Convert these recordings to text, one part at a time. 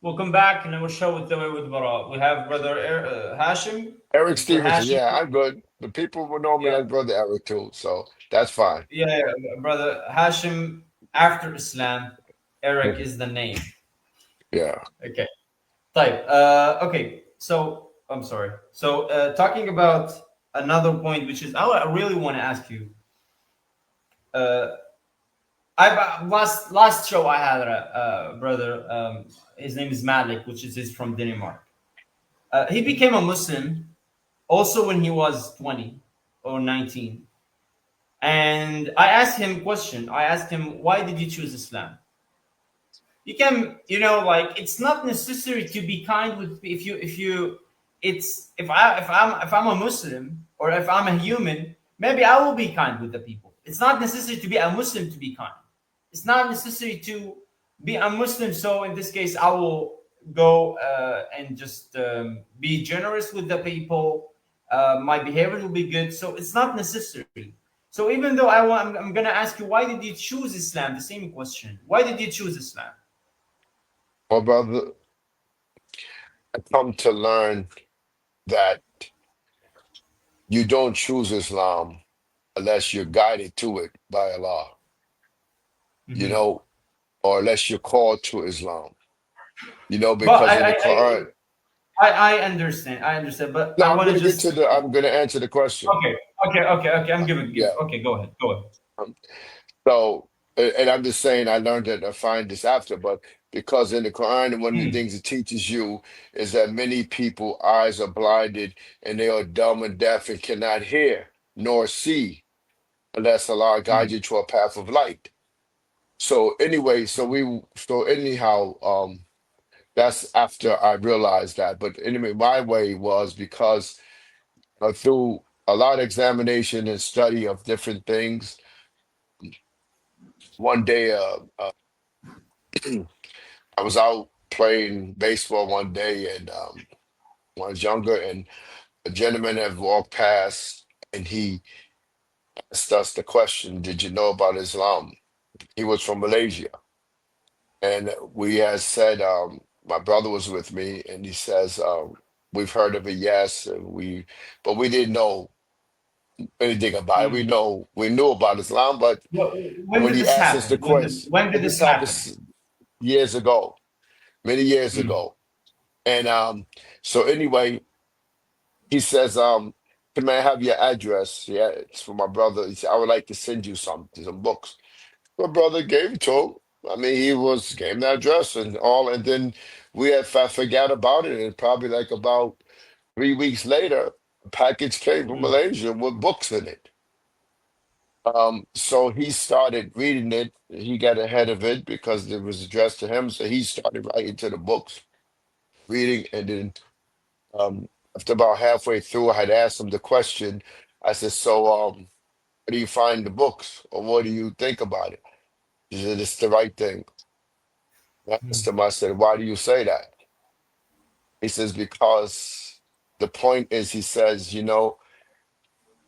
Welcome back in our show with the way with Bara. We have brother Hashim, Eric Mr. Stevenson, Hashim. yeah, I'm good. But people will know me Yeah, as Brother Eric too, so that's fine. brother Hashim. After Islam, Eric Mhm. is the name. Yeah. Okay, type. Okay, so I'm sorry. So talking about another point, which is I really want to ask you. Uh, I last show I had a brother. His name is Malik, which is he's from Denmark. He became a Muslim also when he was 20 or 19. And I asked him a question. I asked him, why did you choose Islam? You can, like it's not necessary to be kind with if you it's if I'm a Muslim or if I'm a human, maybe I will be kind with the people. It's not necessary to be a Muslim to be kind. It's not necessary to be a Muslim. So in this case, I will go and just be generous with the people. My behavior will be good. So it's not necessary. So even though I'm gonna ask you, why did you choose Islam? The same question. Why did you choose Islam? Well, brother, I come to learn that you don't choose Islam unless you're guided to it by Allah, you Hmm. know, or unless you're called to Islam, But because in the Quran. I understand. I understand. But I Now I'm want to gonna get just to the I'm gonna answer the question. okay, okay. I'm giving give. Yeah. Okay, go ahead. Go ahead. Um, So, and I'm just saying, I learned it, I find this after, but because in the Quran, one of the Hmm. things it teaches you is that many people eyes are blinded and they are dumb and deaf and cannot hear nor see unless Allah guides Hmm. you to a path of light. So anyway, so anyhow, that's after I realized that. But anyway, my way was because through a lot of examination and study of different things, one day I was out playing baseball one day, and when I was younger, and a gentleman had walked past, and he asked us the question, "Did you know about Islam?" He was from Malaysia, and we had said, my brother was with me, and he says, "We've heard of it, yes, but we didn't know anything about it. Hmm. We knew about Islam, but When when did he this asked us the happen? question, When did and this this happened happen? years ago, many years Hmm. ago, and so anyway. He says, "Can I have your address?" Yeah, it's for my brother. He said, "I would like to send you some books." My brother gave it to him. I mean, he was gave him the address and all, and then we had forgot about it. And probably like about 3 weeks later, a package came from Hmm. Malaysia with books in it. So he started reading it. He got ahead of it because it was addressed to him. So he started writing to the books, reading, and then after about halfway through, I had asked him the question. I said, "So, how do you find the books, or what do you think about it?" He said, "It's the right thing." I asked him, I said, "Why do you say that?" He says, "Because the point is," he says,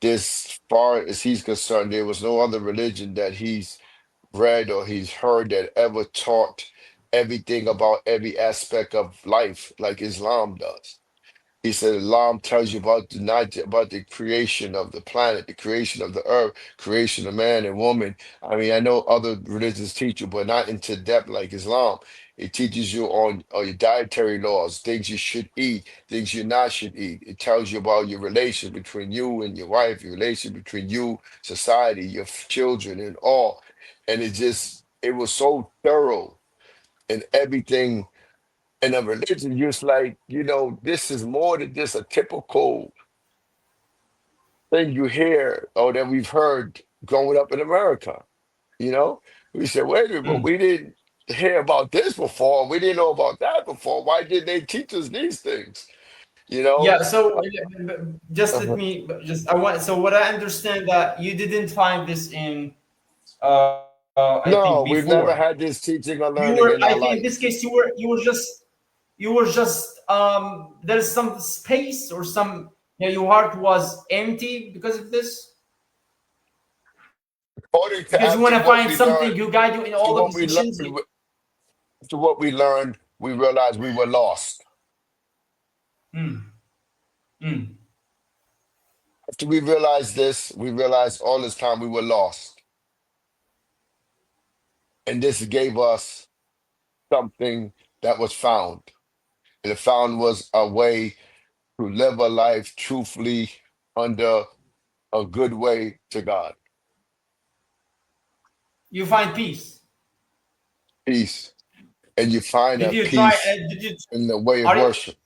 this far as he's concerned, there was no other religion that he's read or he's heard that ever taught everything about every aspect of life like Islam does. He said Islam tells you about not about the creation of the planet, the creation of the earth, creation of man and woman. I mean, I know other religions teach you, but not into depth like Islam. It teaches you on your dietary laws, things you should eat, things you not should eat. It tells you about your relation between you and your wife, your relation between you, society, your children, and all. And it was so thorough in everything in a religion, just like, this is more than just a typical thing you hear or that we've heard growing up in America. You know, we said, wait a minute, but Hmm. we didn't hear about this before. We didn't know about that before. Why didn't they teach us these things? You know? Yeah. So just let Uh-huh. me just I want. So what I understand that you didn't find this in I think No, before. we've never had this teaching or You were. learning I in think our in this case life. you were just there's some space or some your heart was empty because of this According because to you want to after what find we something learned, who guide you in after all the what we learned, decisions. after what we learned we realized we were lost. Mm, mm. After we realized this, we realized all this time we were lost. And this gave us something that was found. And the found was a way to live a life truthfully under a good way to God. You find peace. Peace. And you find Did a you try? peace Did you? in the way of Are you? worship.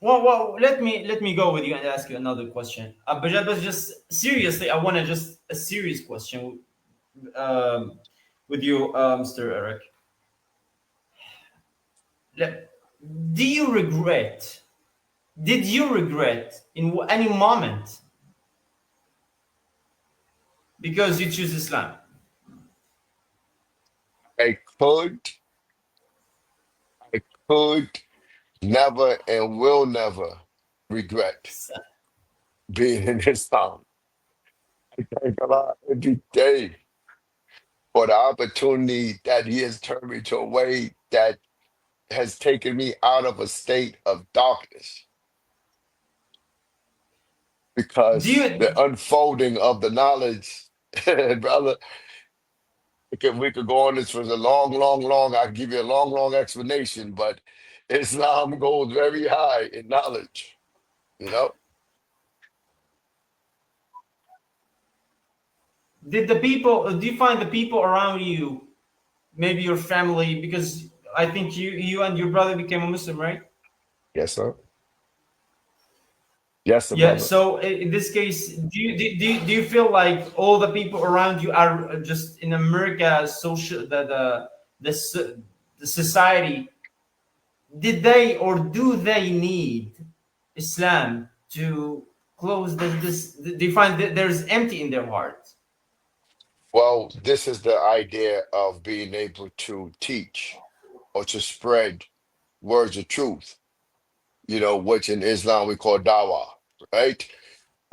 Well, let me go with you and ask you another question. But just seriously, I want to just a serious question um, with you, Mr. Eric. Le- Do you regret? Did you regret in any moment because you choose Islam? I I could never and will never regret being in Islam. I thank Allah every day for the opportunity that He has turned me to a way that has taken me out of a state of darkness Do because you? the unfolding of the knowledge, brother, we could go on this for a long, long, long. I could give you a long, long explanation, but Islam goes very high in knowledge, you know? Did the people? Do you find the people around you, maybe your family, because I think you and your brother became a Muslim, right? Yes, sir. Yes, sir, Yeah. brother. So in this case, do you feel like all the people around you are just in America social the so- the society? Did they or do they need Islam to close this? Do you find that there's empty in their heart? Well, this is the idea of being able to teach or to spread words of truth, which in Islam we call dawah, right?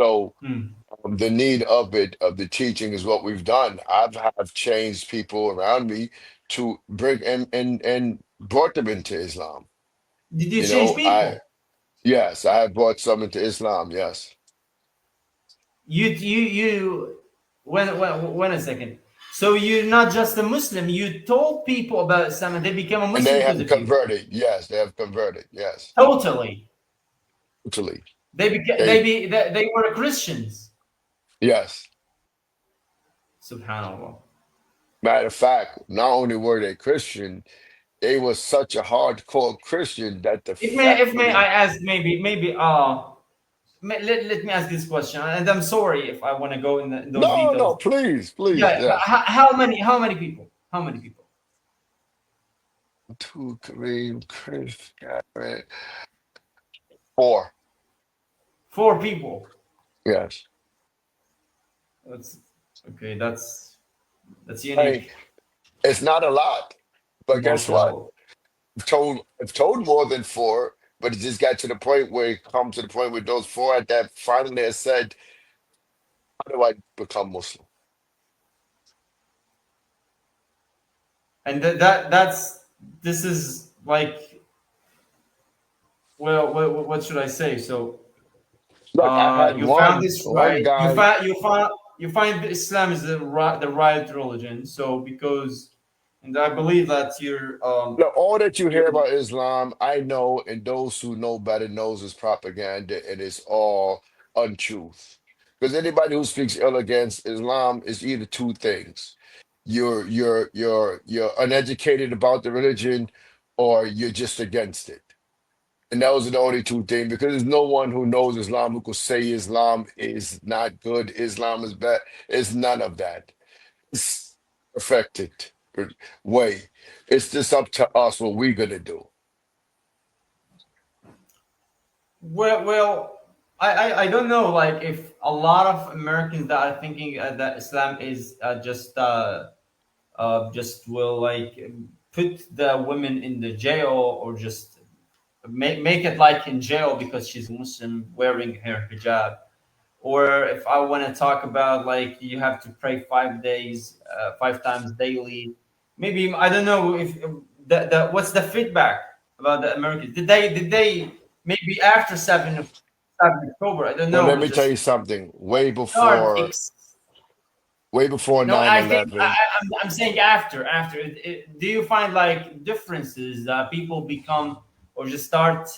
So Hmm. the need of it, of the teaching, is what we've done. Have changed people around me to bring and brought them into Islam. Did you You change know, I people? yes, I have brought some into Islam, yes, You when a second. So you're not just a Muslim. You told people about Islam and they became a and Muslim they because have of you. converted. Yes, they have converted. Yes, Totally. totally. They They be they were Christians. yes. Subhanallah. Matter of fact, not only were they Christian, they were such a hardcore Christian that the If may I family. ask, let me ask this question, and I'm sorry if I want to go in those No, no, details. please, please, Yeah, but yes. how many people? How many people? Two Kareem, Chris, Karen. Four. Four people. Yes. That's okay. That's Hey, unique. it's not a lot, but guess what? MashaAllah. I've told more than four, but it just got to the point where it comes to the point where those four at that finally has said, "How do I become Muslim?" And that's this is like, well, what should I say? So Look, I had you found one this one right. guy. You find that Islam is the right religion. So because, and I believe that Look, all that you hear you're about Islam, I know, and those who know better knows is propaganda, and it's all untruth. Because anybody who speaks ill against Islam is either two things: you're uneducated about the religion, or you're just against it. And those are the only two things. Because there's no one who knows Islam who could say Islam is not good, Islam is bad. It's none of that. It's perfected way. It's just up to us what we're gonna do. well. I don't know, like, if a lot of Americans that are thinking that Islam is just will like put the women in the jail, or just make it like in jail because she's Muslim wearing her hijab. Or if I want to talk about like you have to pray 5 days, 5 times daily, maybe I don't know if the what's the feedback about the Americans? Did they maybe after 7 October? I don't Well, let know. me tell you Just something. start. Way before No, nine I think eleven. I'm saying after. Do you find like differences that people become or just start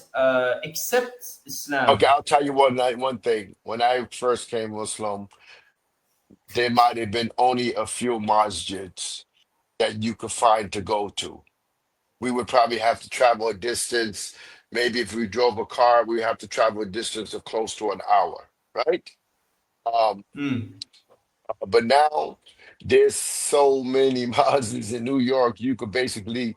accept Okay, Islam? I'll tell you one thing. When I first came Muslim, there might have been only a few masjids that you could find to go to. We would probably have to travel a distance. Maybe if we drove a car, we have to travel a distance of close to an hour, right? Um, Hmm. but now there's so many masjids in New York, you could basically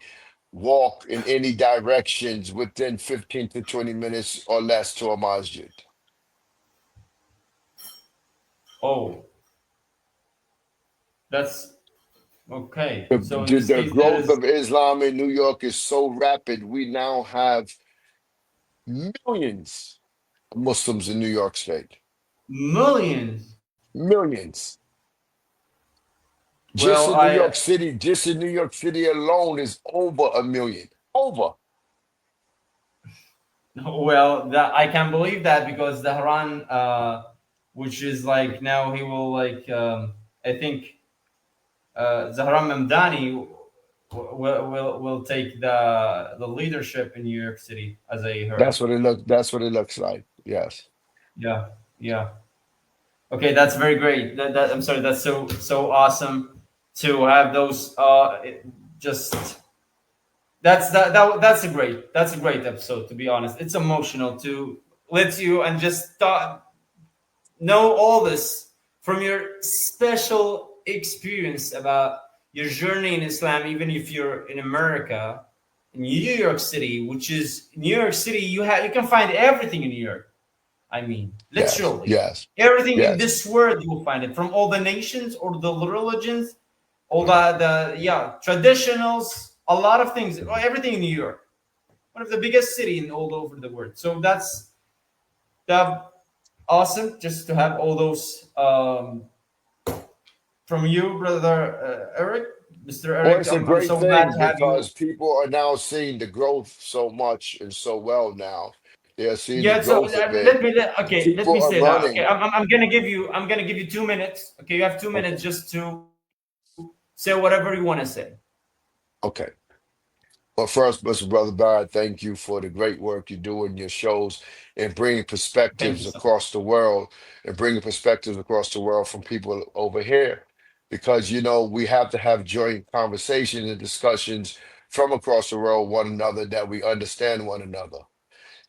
walk in any directions within 15 to 20 minutes or less to a masjid. Oh, that's okay. The, So in the, this the case, there growth is of Islam in New York is so rapid. We now have millions of Muslims in New York State. millions. Millions. Well, Just in New York City alone is over a million. Over. well, that I can believe that because the Haran, which is like now he will like I think Zahran Mamdani will take the leadership in New York City, as I heard. That's what it looks like. Yes. Yeah, yeah. Okay, that's very great. I'm sorry. That's so awesome to have those. Just that's a great episode. To be honest, it's emotional to let you and just know all this from your special experience about your journey in Islam, even if you're in America, in New York City, which is New York City, you can find everything in New York. I mean, Yes. literally Yes. everything in Yes. this world you will find it from all the nations or the religions, all the yeah traditionals, a lot of things, everything in New York, one of the biggest city in all over the world. So that's the awesome just to have all those from you, brother Eric, Mr. Well, Eric. it's a I'm great so glad thing to have you. because people are now seeing the growth so much and so well now. They are seeing the Yeah. So growth of it. okay. Let People me are say that. Okay. learning. I'm gonna give you 2 minutes. Okay. You have two Okay. minutes just to say whatever you want to say. Okay. Well, first, Mr. Brother Barrett, thank you for the great work you do in your shows and bringing Thank you perspectives so much. across the world and bringing perspectives across the world from people over here. Because, we have to have joint conversations and discussions from across the world, one another, that we understand one another,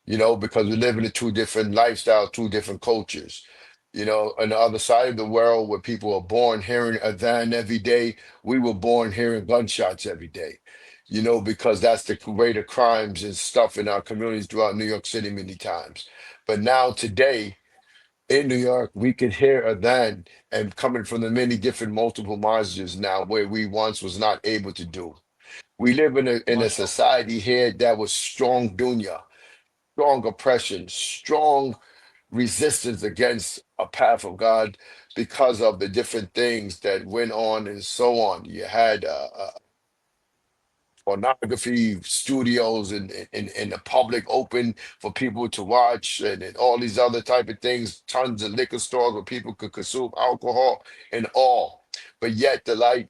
because we live in two different lifestyles, two different cultures. On the other side of the world, where people are born hearing adhan every day, we were born hearing gunshots every day. Because that's the rate of crimes and stuff in our communities throughout New York City many times. But now today in New York, we can hear adhan and coming from the many different multiple masjids now, where we once was not able to do. We live in a Mashallah. society here that was strong dunya, strong oppression, strong resistance against a path of God because of the different things that went on and so on. You had pornography studios in the public open for people to watch, and all these other type of things, tons of liquor stores where people could consume alcohol and all. But yet the light